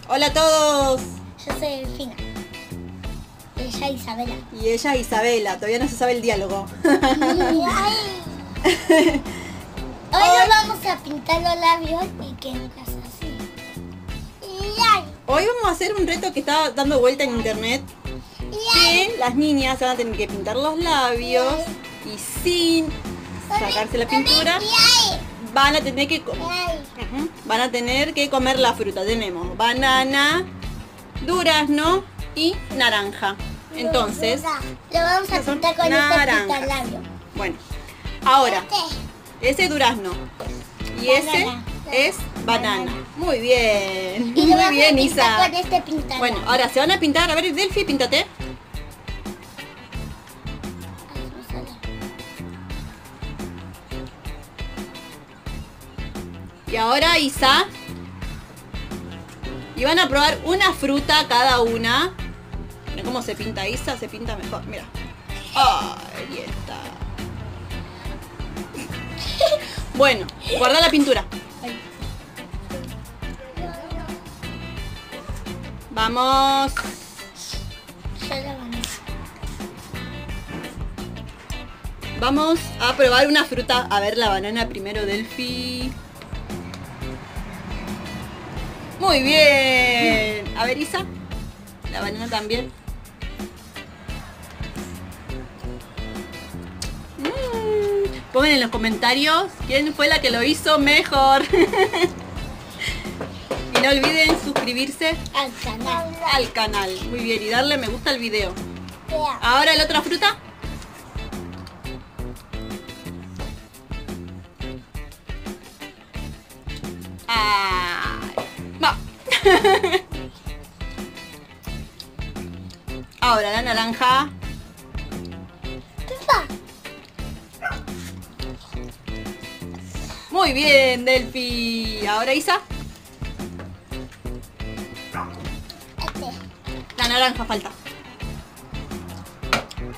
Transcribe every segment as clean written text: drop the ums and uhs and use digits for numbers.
Hola a todos. Yo soy Delfina. Y ella Isabela. Y ella es Isabela, todavía no se sabe el diálogo. Hoy nos vamos a pintar los labios y que nunca es así. Hoy vamos a hacer un reto que está dando vuelta en internet. Que las niñas van a tener que pintar los labios y sin sacarse la pintura van a tener que comer la fruta. Tenemos banana, durazno y naranja. Entonces, lo vamos a pintar con este pintalabio. Bueno, ahora, ese es durazno y ese es banana. Muy bien, Y lo muy vamos bien, a pintar Isa. con este pintalabio. Bueno, ahora se van a pintar. A ver, Delphi, píntate. Y ahora Isa. Y van a probar una fruta cada una. Mira cómo se pinta Isa, se pinta mejor. Mira. Ahí está. Bueno, guarda la pintura. Vamos. Vamos a probar una fruta. A ver, la banana primero, Delphi. Muy bien. A ver, Isa. La banana también. Pongan en los comentarios quién fue la que lo hizo mejor. Y no olviden suscribirse al canal. Muy bien, y darle me gusta al video. Ahora la otra fruta. Va. Ahora la naranja. Muy bien, Delphi. Ahora Isa. La naranja falta.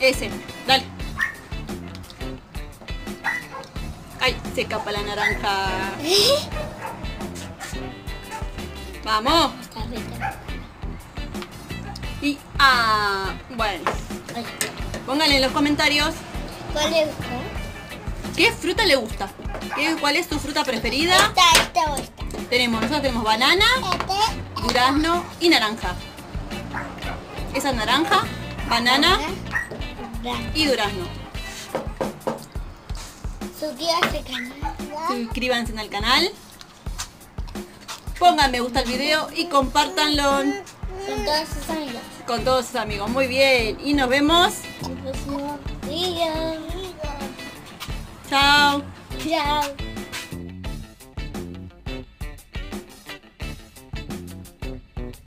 Ese, dale. Ay, se escapa la naranja. Vamos. Y bueno. Pónganle en los comentarios ¿Cuál le gusta? qué fruta le gusta. ¿Cuál es tu fruta preferida? Esta o esta. Nosotros tenemos banana, durazno y naranja. Esa es naranja, banana y durazno. Suscríbanse al canal. Pongan me gusta al video y compártanlo Con todos sus amigos. con todos sus amigos. Muy bien. Y nos vemos. El próximo video. Chao. Chao.